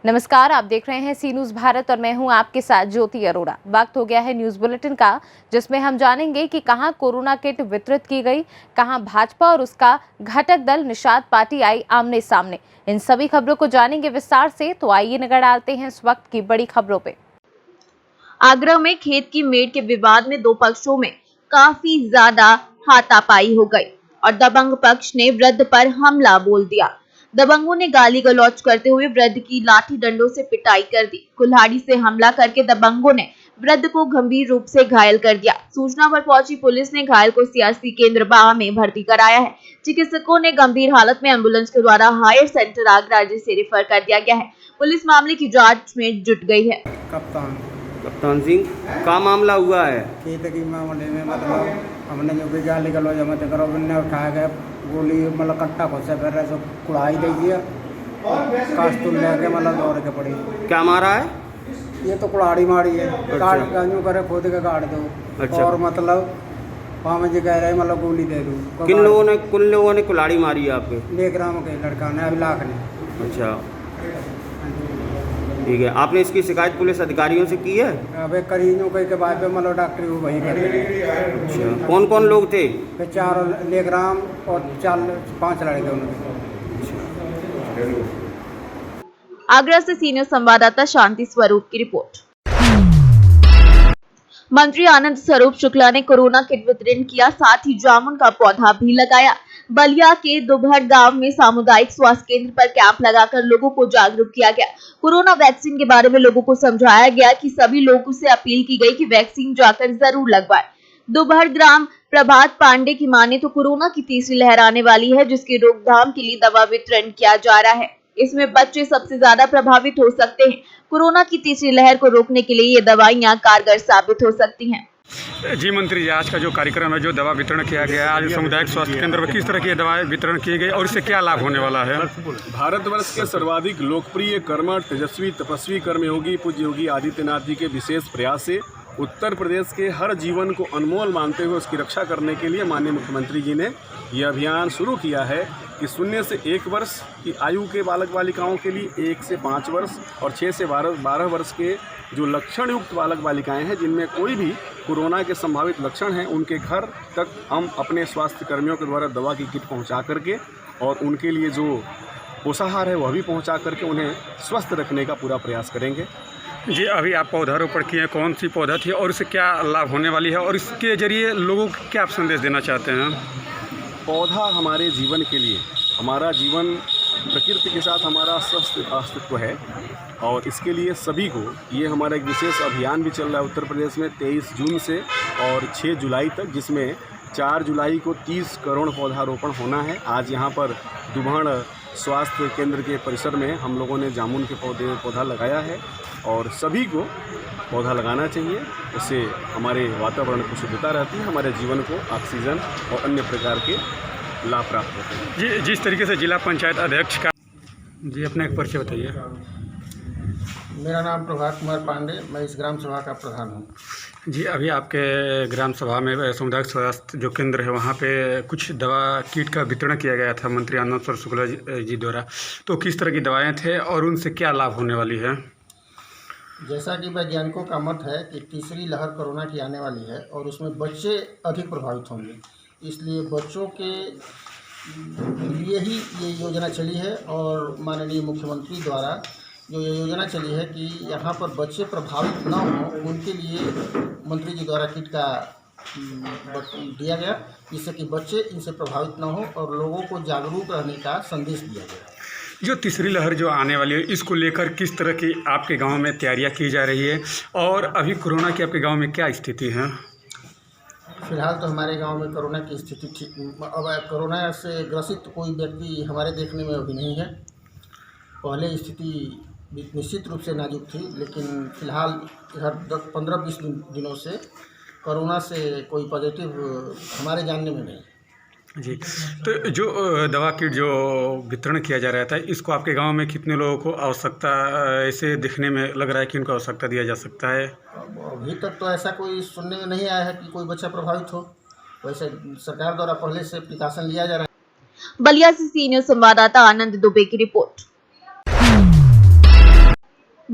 नमस्कार, आप देख रहे हैं सी न्यूज़ भारत और मैं हूं आपके साथ ज्योति अरोड़ा। वक्त हो गया है न्यूज़ बुलेटिन का, जिसमें हम जानेंगे कि कहां कोरोना किट वितरित की गई, कहां भाजपा और उसका घटक दल निषाद पार्टी आई आमने सामने। इन सभी खबरों को जानेंगे विस्तार से, तो आइए नजर डालते हैं इस वक्त की बड़ी खबरों पे। आगरा में खेत की मेड़ के विवाद में दो पक्षों में काफी ज्यादा हाथापाई हो गई और दबंग पक्ष ने वृद्ध पर हमला बोल दिया। दबंगों ने गाली गलौज करते हुए वृद्ध की लाठी डंडों से पिटाई कर दी। कुल्हाड़ी से हमला करके दबंगों ने वृद्ध को गंभीर रूप से घायल कर दिया। सूचना पर पहुंची पुलिस ने घायल को सीआरसी केंद्र बाह में भर्ती कराया है। चिकित्सकों ने गंभीर हालत में एम्बुलेंस के द्वारा हायर सेंटर आगरा से रेफर कर दिया गया है। पुलिस मामले की जांच में जुट गई है। कप्तान सिंह, क्या मामला हुआ है? खेत की मामले में मतलब हमने जो भी गाली गलौज मत करो, उन्हें उठाया गया गोली मतलब कट्टा खुद से फिर रहे सो कुड़ाई दे दिया, कास्तूल लेके मतलब दौड़ के पड़ी। क्या मारा है? ये तो कुड़ाड़ी मारी है। अच्छा। काट यूँ करे खुद के काट दो। अच्छा। और मतलब वहाँ जी कह रहे मतलब गोली दे दो। किन लोगों ने कुल्हाड़ी मारी है आपके? 1 ग्राम के लड़का ने, अभिलाख ने। अच्छा, ठीक है। आपने इसकी शिकायत पुलिस अधिकारियों से की है? अब करीनों के बाद पे मतलब डॉक्टरी वो वही कर। अच्छा, कौन कौन लोग थे? 4 लेग्राम और 4-5 लड़के उनके। आगरा से सीनियर संवाददाता शांति स्वरूप की रिपोर्ट। मंत्री आनंद स्वरूप शुक्ला ने कोरोना किट वितरण किया, साथ ही जामुन का पौधा भी लगाया। बलिया के दुभर गांव में सामुदायिक स्वास्थ्य केंद्र पर कैंप लगाकर लोगों को जागरूक किया गया। कोरोना वैक्सीन के बारे में लोगों को समझाया गया कि सभी लोगों से अपील की गई कि वैक्सीन जाकर जरूर लगवाएं। दुभर ग्राम प्रभात पांडे की माने तो कोरोना की तीसरी लहर आने वाली है, जिसकी रोकथाम के लिए दवा वितरण किया जा रहा है। इसमें बच्चे सबसे ज्यादा प्रभावित हो सकते हैं। कोरोना की तीसरी लहर को रोकने के लिए ये दवाइयां कारगर साबित हो सकती हैं। जी मंत्री जी, आज का जो कार्यक्रम है, जो दवा वितरण किया गया आज सामुदायिक स्वास्थ्य केंद्र में, किस तरह की दवाएं वितरण की गई और इससे क्या लाभ होने वाला है? भारतवर्ष के सर्वाधिक लोकप्रिय कर्मठ तेजस्वी तपस्वी कर्मयोगी पूज्य योगी आदित्यनाथ जी के विशेष प्रयास से उत्तर प्रदेश के हर जीवन को अनमोल मानते हुए उसकी रक्षा करने के लिए माननीय मुख्यमंत्री जी ने यह अभियान शुरू किया है कि 0 से 1 वर्ष की आयु के बालक बालिकाओं के लिए 1 से 5 वर्ष और 6 से 12 वर्ष के जो लक्षण युक्त बालक बालिकाएं हैं, जिनमें कोई भी कोरोना के संभावित लक्षण हैं, उनके घर तक हम अपने स्वास्थ्य कर्मियों के द्वारा दवा की किट पहुंचा करके और उनके लिए जो पोषाहार है वह भी पहुंचा करके उन्हें स्वस्थ रखने का पूरा प्रयास करेंगे। जी, अभी आप पौधारोपण किए, कौन सी पौधा थी और इससे क्या लाभ होने वाली है और इसके जरिए लोगों को क्या आप संदेश देना चाहते हैं? पौधा हमारे जीवन के लिए, हमारा जीवन प्रकृति के साथ हमारा स्वस्थ अस्तित्व है और इसके लिए सभी को ये हमारा एक विशेष अभियान भी चल रहा है उत्तर प्रदेश में 23 जून से और 6 जुलाई तक, जिसमें 4 जुलाई को 30 करोड़ पौधारोपण होना है। आज यहाँ पर दुभण स्वास्थ्य केंद्र के परिसर में हम लोगों ने जामुन के पौधा लगाया है और सभी को पौधा लगाना चाहिए। इससे हमारे वातावरण को शुद्धता रहती है, हमारे जीवन को ऑक्सीजन और अन्य प्रकार के लाभ प्राप्त होते हैं। जी, जिस तरीके से जिला पंचायत अध्यक्ष का जी अपना एक परिचय बताइए। मेरा नाम प्रभात कुमार पांडे, मैं इस ग्राम सभा का प्रधान हूँ। जी, अभी आपके ग्राम सभा में सामुदायिक स्वास्थ्य जो केंद्र है वहाँ पे कुछ दवा किट का वितरण किया गया था मंत्री आनंद स्वरूप शुक्ला जी द्वारा, तो किस तरह की दवाएं थे और उनसे क्या लाभ होने वाली है? जैसा कि वैज्ञानिकों का मत है कि तीसरी लहर कोरोना की आने वाली है और उसमें बच्चे अधिक प्रभावित होंगे, इसलिए बच्चों के लिए ही ये योजना चली है और माननीय मुख्यमंत्री द्वारा जो ये योजना चली है कि यहाँ पर बच्चे प्रभावित न हों, उनके लिए मंत्री जी द्वारा किट का दिया गया, जिससे कि बच्चे इनसे प्रभावित न हो और लोगों को जागरूक रहने का संदेश दिया गया। जो तीसरी लहर जो आने वाली है, इसको लेकर किस तरह की आपके गांव में तैयारियां की जा रही है और अभी कोरोना की आपके गांव में क्या स्थिति है? फिलहाल तो हमारे गांव में कोरोना की स्थिति ठीक, अब कोरोना से ग्रसित कोई व्यक्ति हमारे देखने में अभी नहीं है। पहले स्थिति निश्चित रूप से नाजुक थी, लेकिन फिलहाल हर 15-20 दिनों से कोरोना से कोई पॉजिटिव हमारे जानने में नहीं। जी, तो जो दवा किट जो वितरण किया जा रहा था, इसको आपके गांव में कितने लोगों को आवश्यकता ऐसे दिखने में लग रहा है कि उनको आवश्यकता दिया जा सकता है? अभी तक तो ऐसा कोई सुनने में नहीं आया है कि कोई बच्चा प्रभावित हो। वैसे सरकार द्वारा पहले से प्रिकॉशन लिया जा रहा है। बलिया से सीनियर संवाददाता आनंद दुबे की रिपोर्ट।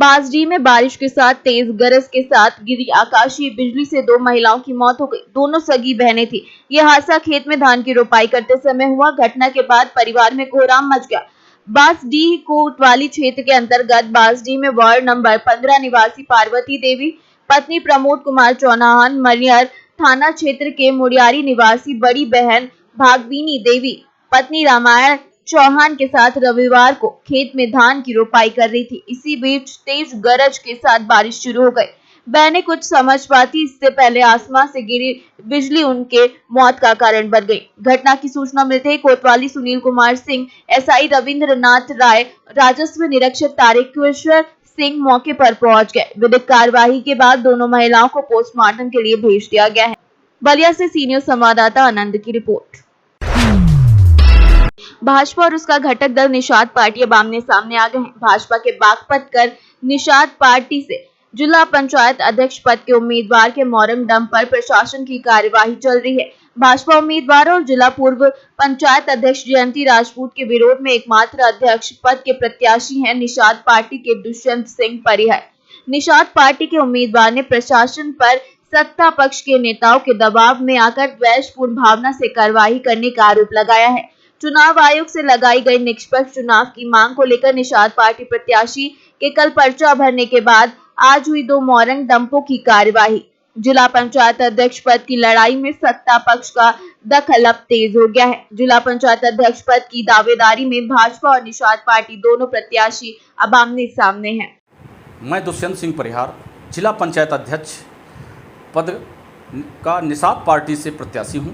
बांसडीह में बारिश के साथ तेज गरज के साथ गिरी आकाशीय बिजली से 2 महिलाओं की मौत हो गई। दोनों सगी बहनें थी। यह हादसा खेत में धान की रोपाई करते समय हुआ। घटना के बाद परिवार में कोहराम मच गया। बांसडीह कोतवाली क्षेत्र के अंतर्गत बांसडीह में वार्ड नंबर 15 निवासी पार्वती देवी, पत्नी प्रमोद कुमार चौहान, मनियर थाना क्षेत्र के मुड़ियारी निवासी बड़ी बहन भागविनी देवी, पत्नी रामायण चौहान के साथ रविवार को खेत में धान की रोपाई कर रही थी। इसी बीच तेज गरज के साथ बारिश शुरू हो गई। बहनें कुछ समझ पाती इससे पहले आसमान से गिरी बिजली उनके मौत का कारण बन गई। घटना की सूचना मिलते ही कोतवाली सुनील कुमार सिंह, एसआई रविंद्रनाथ राय, राजस्व निरीक्षक तारकेश्वर सिंह मौके पर पहुंच गए। विधिक कार्यवाही के बाद दोनों महिलाओं को पोस्टमार्टम के लिए भेज दिया गया है। बलिया से सीनियर संवाददाता आनंद की रिपोर्ट। भाजपा और उसका घटक दल निषाद पार्टी अब आमने सामने आ गए हैं। भाजपा के बागपत कर निषाद पार्टी से जिला पंचायत अध्यक्ष पद के उम्मीदवार के मोरम पर प्रशासन की कार्यवाही चल रही है। भाजपा उम्मीदवार और जिला पूर्व पंचायत अध्यक्ष जयंती राजपूत के विरोध में एकमात्र अध्यक्ष पद के प्रत्याशी हैं निषाद पार्टी के दुष्यंत सिंह परिहर। निषाद पार्टी के उम्मीदवार ने प्रशासन पर सत्ता पक्ष के नेताओं के दबाव में आकर द्वेषपूर्ण भावना से कार्रवाई करने का आरोप लगाया है। चुनाव आयोग से लगाई गई निष्पक्ष चुनाव की मांग को लेकर निषाद पार्टी प्रत्याशी के कल पर्चा भरने के बाद आज हुई 2 मोरंग डंपों की कार्यवाही। जिला पंचायत अध्यक्ष पद की लड़ाई में सत्ता पक्ष का दखल अब तेज हो गया है। जिला पंचायत अध्यक्ष पद की दावेदारी में भाजपा और निषाद पार्टी दोनों प्रत्याशी अब आमने सामने हैं। मैं दुष्यंत सिंह परिहार जिला पंचायत अध्यक्ष पद का निषाद पार्टी से प्रत्याशी हूं।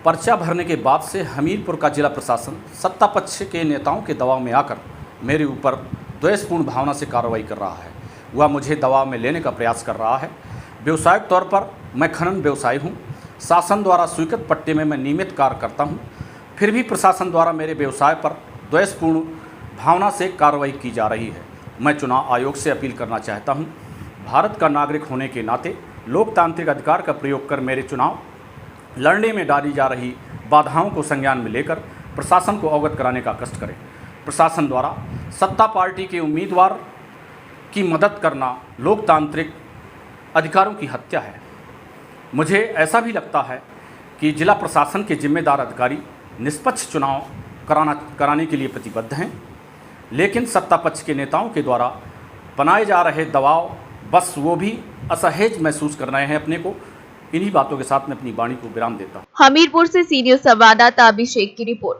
पर्चा भरने के बाद से हमीरपुर का जिला प्रशासन सत्ता पक्ष के नेताओं के दबाव में आकर मेरे ऊपर द्वेषपूर्ण भावना से कार्रवाई कर रहा है। वह मुझे दबाव में लेने का प्रयास कर रहा है। व्यावसायिक तौर पर मैं खनन व्यवसायी हूँ। शासन द्वारा स्वीकृत पट्टे में मैं नियमित कार्य करता हूँ। फिर भी प्रशासन द्वारा मेरे व्यवसाय पर द्वेषपूर्ण भावना से कार्रवाई की जा रही है। मैं चुनाव आयोग से अपील करना चाहता हूँ, भारत का नागरिक होने के नाते लोकतांत्रिक अधिकार का प्रयोग कर मेरे चुनाव लड़ने में डाली जा रही बाधाओं को संज्ञान में लेकर प्रशासन को अवगत कराने का कष्ट करें। प्रशासन द्वारा सत्ता पार्टी के उम्मीदवार की मदद करना लोकतांत्रिक अधिकारों की हत्या है। मुझे ऐसा भी लगता है कि जिला प्रशासन के जिम्मेदार अधिकारी निष्पक्ष चुनाव कराने के लिए प्रतिबद्ध हैं, लेकिन सत्ता पक्ष के नेताओं के द्वारा बनाए जा रहे दबाव बस वो भी असहज महसूस कर रहे हैं अपने को। इन्हीं बातों के साथ मैं अपनी वाणी को विराम देता हूँ। हमीरपुर से सीनियर संवाददाता अभिषेक की रिपोर्ट।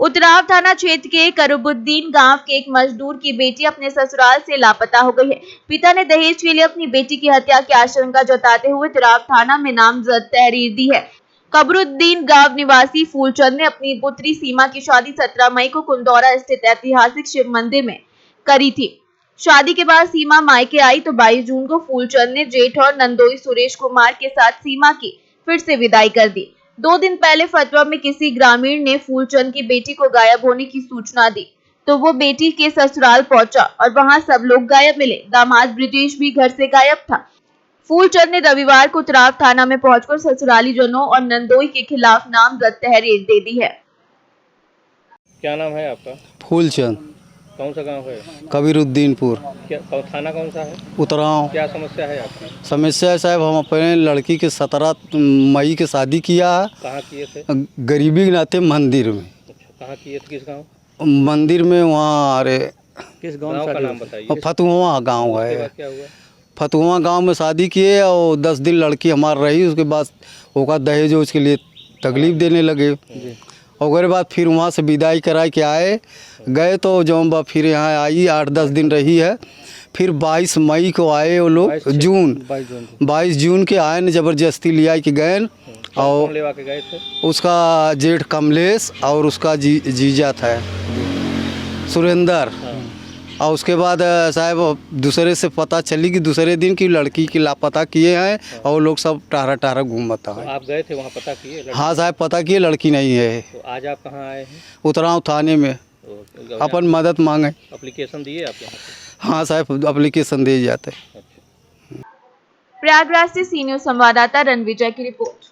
उतराव थाना क्षेत्र के करुबुद्दीन गांव के एक मजदूर की बेटी अपने ससुराल से लापता हो गई है। पिता ने दहेज के लिए अपनी बेटी की हत्या की आशंका जताते हुए उतराव थाना में नामजद तहरीर दी है। कबरुद्दीन गांव निवासी फूलचंद ने अपनी पुत्री सीमा की शादी 17 मई को कुंदौरा स्थित ऐतिहासिक शिव मंदिर में करी थी। शादी के बाद सीमा मायके आई तो 22 जून को फूलचंद ने जेठ और नंदोई सुरेश कुमार के साथ सीमा की फिर से विदाई कर दी। 2 दिन पहले फतवा में किसी ग्रामीण ने फूलचंद की बेटी को गायब होने की सूचना दी तो वो बेटी के ससुराल पहुंचा और वहां सब लोग गायब मिले। दामाद ब्रिजेश भी घर से गायब था। फूलचंद ने रविवार को उतराव थाना में पहुंचकर ससुराली जनों और नंदोई के खिलाफ नामजद तहरीर दे दी है। क्या नाम है आपका? फूलचंद। कौन सा गांव है? कबीरुद्दीनपुर। क्या थाना कौन सा है? उतराव। क्या समस्या है आपकी? समस्या है साहब, हम अपने लड़की के 17 मई की शादी किया है। कहाँ किए थे? गरीबी के नाते मंदिर में। अच्छा, कहाँ किए थे? किस गांव? मंदिर में वहाँ। अरे किस गांव का नाम बताइए। फतुआ गाँव है। क्या हुआ? फतुआ गाँव में शादी किए और 10 दिन लड़की हमारी रही। उसके बाद होगा दहेज उसके लिए तकलीफ देने लगे। और उसके बाद फिर वहाँ से विदाई करा के आए गए तो जो फिर यहाँ आई 8-10 दिन रही है। फिर 22 मई को आए वो लोग। 22 जून के आए न जबरदस्ती लिया के गए। और लेवा के गए थे? उसका जेठ कमलेश और उसका जीजा था सुरेंद्र। और उसके बाद साहब दूसरे से पता चली कि दूसरे दिन की लड़की की लापता किए हैं और लोग सब टारा घूमता है। आप गए थे वहाँ, पता किए? हाँ साहब, पता किए, लड़की नहीं है। तो आज आप कहाँ आए हैं? उतराव थाने में अपन मदद मांगे। एप्लीकेशन दिए आप यहाँ पे? हाँ साहब, एप्लीकेशन दिए जाते। प्रयागराज से सीनियर संवाददाता रणविजय की रिपोर्ट।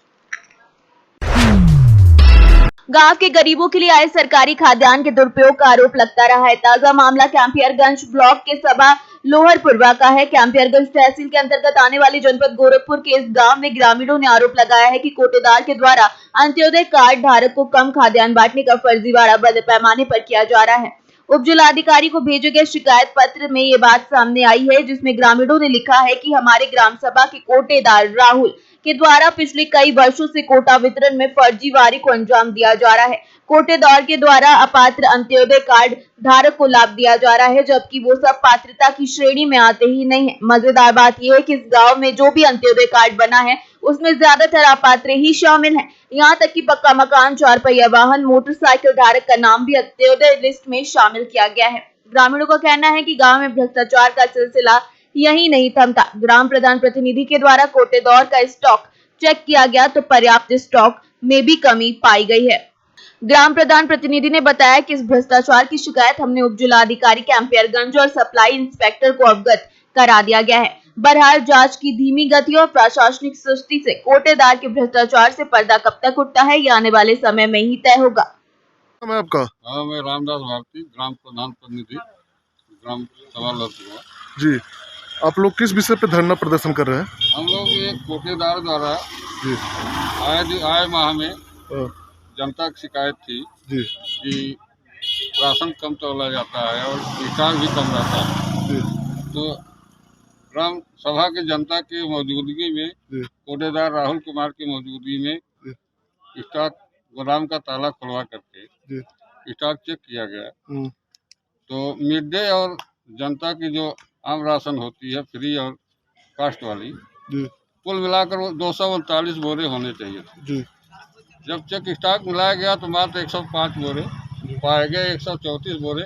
गांव के गरीबों के लिए आए सरकारी खाद्यान्न के दुरुपयोग का आरोप लगता रहा है। ताजा मामला कैंपियरगंज ब्लॉक के सभा लोहरपुरवा का है। कैंपियरगंज तहसील के अंतर्गत आने वाली जनपद गोरखपुर के इस गांव में ग्रामीणों ने आरोप लगाया है कि कोटेदार के द्वारा अंत्योदय कार्ड धारक को कम खाद्यान्न बांटने का फर्जीवाड़ा बड़े पैमाने पर किया जा रहा है। उप जिलाधिकारी को भेजे गए शिकायत पत्र में ये बात सामने आई है, जिसमें ग्रामीणों ने लिखा है कि हमारे ग्राम सभा के कोटेदार राहुल के द्वारा पिछले कई वर्षों से कोटा वितरण में फर्जीवाड़े को अंजाम दिया जा रहा है। कोटेदार के द्वारा अपात्र अंत्योदय कार्ड धारक को लाभ दिया जा रहा है, जबकि वो सब पात्रता की श्रेणी में आते ही नहीं है। मजेदार बात यह है कि इस गांव में जो भी अंत्योदय कार्ड बना है उसमें ज्यादातर अपात्र ही शामिल हैं। यहाँ तक कि पक्का मकान, 4 पहिया वाहन, मोटरसाइकिल धारक का नाम भी अंत्योदय लिस्ट में शामिल किया गया है। ग्रामीणों का कहना है कि गांव में भ्रष्टाचार का सिलसिला यही नहीं थमता। ग्राम प्रधान प्रतिनिधि के द्वारा कोटेदार का स्टॉक चेक किया गया तो पर्याप्त स्टॉक में भी कमी पाई गई है। ग्राम प्रधान प्रतिनिधि ने बताया कि इस भ्रष्टाचार की शिकायत हमने उप जिलाधिकारी कैंपियरगंज और सप्लाई इंस्पेक्टर को अवगत करा दिया गया है। बहरहाल जांच की धीमी गति और प्रशासनिक सुस्ती से कोटेदार के भ्रष्टाचार से पर्दा कब तक उठता है, ये आने वाले समय में ही तय होगा। मैं आपका मैं रामदास भारती, ग्राम प्रधान प्रतिनिधि, ग्राम सभा लोहरपुरवा। जी, आप लोग किस विषय पे धरना प्रदर्शन कर रहे हैं? हम लोग ये कोटेदार द्वारा जी आए माह में जनता की शिकायत थी जी कि राशन कम तोला जाता है और रिचार्ज भी कम रहता है। जी तो ग्राम सभा के जनता की मौजूदगी में कोटेदार राहुल कुमार की मौजूदगी में स्टॉक गोदाम का ताला खुलवा करके स्टॉक चेक किया गया। तो मिड डे और जनता की जो आम राशन होती है फ्री और कास्ट वाली, कुल मिलाकर 239 बोरे होने चाहिए थे। जब चेक स्टॉक मिलाया गया तो मात्र 105 बोरे पाए गए, 134 बोरे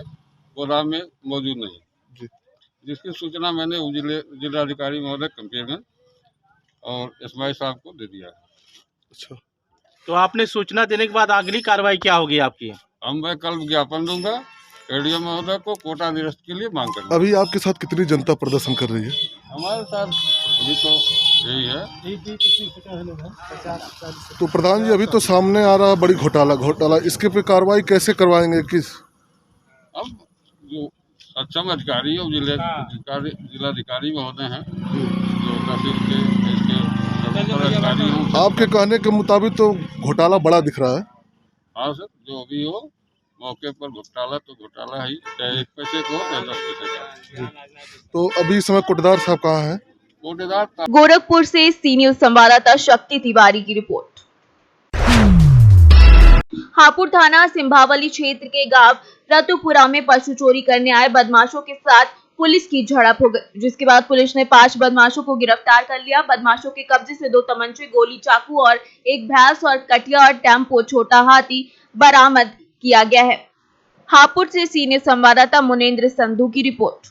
गोदाम में मौजूद नहीं, जिसकी सूचना मैंने जिलाधिकारी महोदय कैंपियरगंज और एसमाई साहब को दे दिया है। अच्छा, तो आपने सूचना देने के बाद अगली कार्रवाई क्या होगी आपकी? मैं कल विज्ञापन दूंगा एडीएम महोदय को कोटा निरस्त के लिए मांग करेंगे। अभी आपके साथ कितनी जनता प्रदर्शन कर रही है? हमारे साथ अभी तो यही है। तो प्रधान जी, अभी तो सामने आ रहा बड़ी घोटाला, इसके पे कार्रवाई कैसे करवाएंगे? किस अब जो सक्षम अधिकारी और जिलाधिकारी महोदय हैं, जो तहसील के अधिकारी हैं, आपके कहने के मुताबिक तो घोटाला बड़ा दिख रहा है। हाँ सर, जो भी हो मौके पर घोटाला तो घोटाला ही, चाहे 1 पैसे को चाहे 10 पैसे का। तो अभी इस समय कोटेदार साहब कहाँ हैं? कोटेदार गोरखपुर से सी न्यूज संवाददाता शक्ति तिवारी की रिपोर्ट। हापुड़ थाना सिंभावली क्षेत्र के गांव रतुपुरा में पशु चोरी करने आए बदमाशों के साथ पुलिस की झड़प हो गई, जिसके बाद पुलिस ने 5 बदमाशों को गिरफ्तार कर लिया। बदमाशों के कब्जे से 2 तमंचे, गोली, चाकू और एक भैंस और कटिया और टेम्पो छोटा हाथी बरामद किया गया है। हापुड़ से सीनियर संवाददाता मुनेंद्र संधू की रिपोर्ट।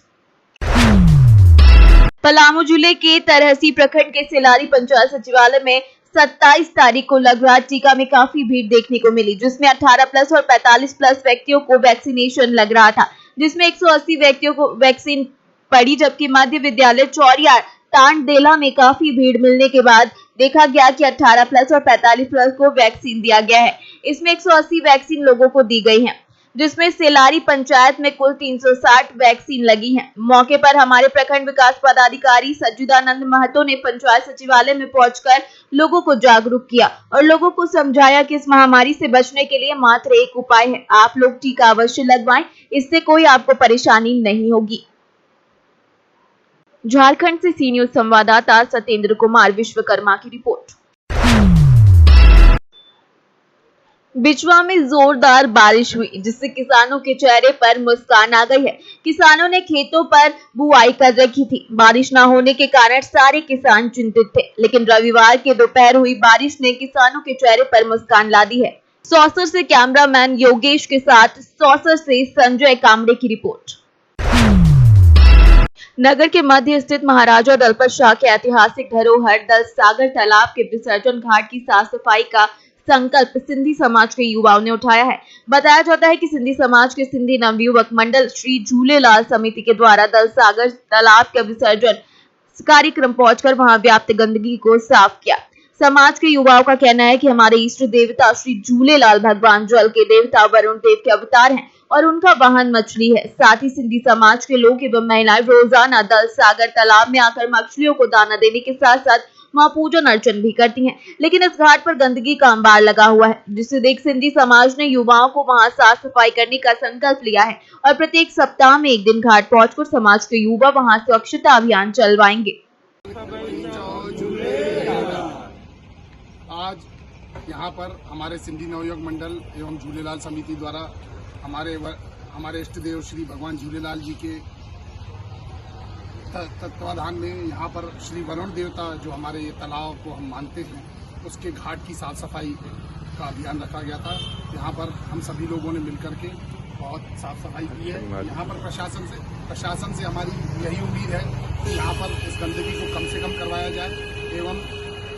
पलामू जिले के तरहसी प्रखंड के सिलारी पंचायत सचिवालय में 27 तारीख को लग रहा टीका में काफी भीड़ देखने को मिली, जिसमें 18 प्लस और 45 प्लस व्यक्तियों को वैक्सीनेशन लग रहा था, जिसमें 180 व्यक्तियों को वैक्सीन पड़ी, जबकि मध्य विद्यालय चौरिया टांडदेला में काफी भीड़ मिलने के बाद देखा गया कि 18 प्लस और 45 प्लस को वैक्सीन दिया गया है। इसमें 180 वैक्सीन लोगों को दी गई है, जिसमें सेलारी पंचायत में कुल 360 वैक्सीन लगी हैं। मौके पर हमारे प्रखंड विकास पदाधिकारी सज्जिदानंद महतो ने पंचायत सचिवालय में पहुंचकर लोगों को जागरूक किया और लोगों को समझाया कि इस महामारी से बचने के लिए मात्र एक उपाय है, आप लोग टीका अवश्य लगवाएं, इससे कोई आपको परेशानी नहीं होगी। झारखंड से सी न्यूज संवाददाता सत्येंद्र कुमार विश्वकर्मा की रिपोर्ट। बिचवा में जोरदार बारिश हुई, जिससे किसानों के चेहरे पर मुस्कान आ गई है। किसानों ने खेतों पर बुआई कर रखी थी। बारिश न होने के कारण सारे किसान चिंतित थे, लेकिन रविवार के दोपहर हुई बारिश ने किसानों के चेहरे पर मुस्कान ला दी है। सौसर से कैमरामैन योगेश के साथ सौसर से संजय कामड़े की रिपोर्ट। नगर के मध्य स्थित महाराजा दलपत शाह के ऐतिहासिक धरोहर दल सागर तालाब के विसर्जन घाट की साफ सफाई का संकल्प सिंधी समाज के युवाओं ने उठाया है। बताया जाता है कि सिंधी समाज के सिंधी नवयुवक मंडल श्री झूलेलाल समिति के द्वारा दल सागर तालाब के विसर्जन कार्यक्रम पहुंचकर वहां व्याप्त गंदगी को साफ किया। समाज के युवाओं का कहना है कि हमारे इष्ट देवता श्री झूलेलाल भगवान जल के देवता वरुण देव के अवतार हैं और उनका वाहन मछली है। साथ ही सिंधी समाज के लोग एवं महिलाएं रोजाना दल सागर तालाब में आकर मछलियों को दाना देने के साथ साथ मां पूजन अर्चन भी करती हैं। लेकिन इस घाट पर गंदगी का अंबार लगा हुआ है, जिसे देख सिंधी समाज ने युवाओं को वहां साफ सफाई करने का संकल्प लिया है और प्रत्येक सप्ताह में एक दिन घाट पहुंचकर समाज के युवा वहां स्वच्छता अभियान चलवाएंगे। आज यहाँ पर हमारे सिंधी नवयुवक मंडल एवं झूलेलाल समिति द्वारा हमारे इष्ट देव श्री भगवान झूलेलाल जी के तत्वाधान में यहाँ पर श्री वरुण देवता जो हमारे ये तालाब को हम मानते हैं उसके घाट की साफ सफाई का अभियान रखा गया था। यहाँ पर हम सभी लोगों ने मिलकर के बहुत साफ सफाई की है। यहाँ पर प्रशासन से हमारी यही उम्मीद है कि यहाँ पर इस गंदगी को कम से कम करवाया जाए एवं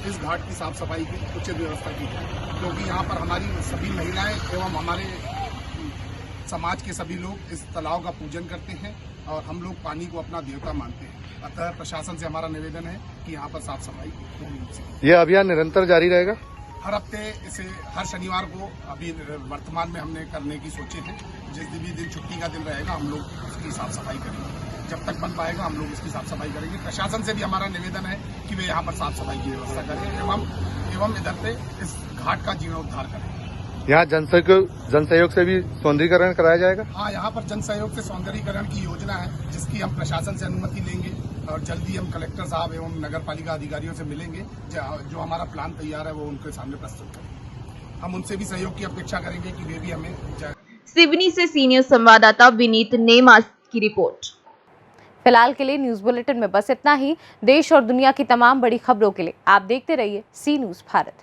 इस घाट की साफ सफाई की उचित व्यवस्था की जाए, क्योंकि यहाँ पर हमारी सभी महिलाएं एवं हमारे समाज के सभी लोग इस तालाब का पूजन करते हैं और हम लोग पानी को अपना देवता मानते हैं। अतः प्रशासन से हमारा निवेदन है कि यहाँ पर साफ सफाई। यह अभियान निरंतर जारी रहेगा? हर हफ्ते इसे हर शनिवार को अभी वर्तमान में हमने करने की सोचे थे। जिस भी दिन छुट्टी का दिन रहेगा हम लोग उसकी साफ सफाई करेंगे। जब तक बन पाएगा हम लोग इसकी साफ सफाई करेंगे। प्रशासन से भी हमारा निवेदन है कि वे यहाँ पर साफ सफाई की व्यवस्था करें एवं इधर से इस घाट का जीर्णोद्धार करें। यहाँ जनसहयोग से भी सौंदर्यीकरण कराया जाएगा? हाँ, यहाँ पर जन सहयोग से सौंदर्यीकरण की योजना है, जिसकी हम प्रशासन से अनुमति लेंगे और जल्दी हम कलेक्टर साहब एवं नगर पालिका अधिकारियों से मिलेंगे। जो हमारा प्लान तैयार है वो उनके सामने प्रस्तुत करेंगे। हम उनसे भी सहयोग की अपेक्षा करेंगे कि वे भी हमें। सिवनी से सीनियर संवाददाता विनीत नेमा की रिपोर्ट। फिलहाल के लिए न्यूज बुलेटिन में बस इतना ही। देश और दुनिया की तमाम बड़ी खबरों के लिए आप देखते रहिए सी न्यूज भारत।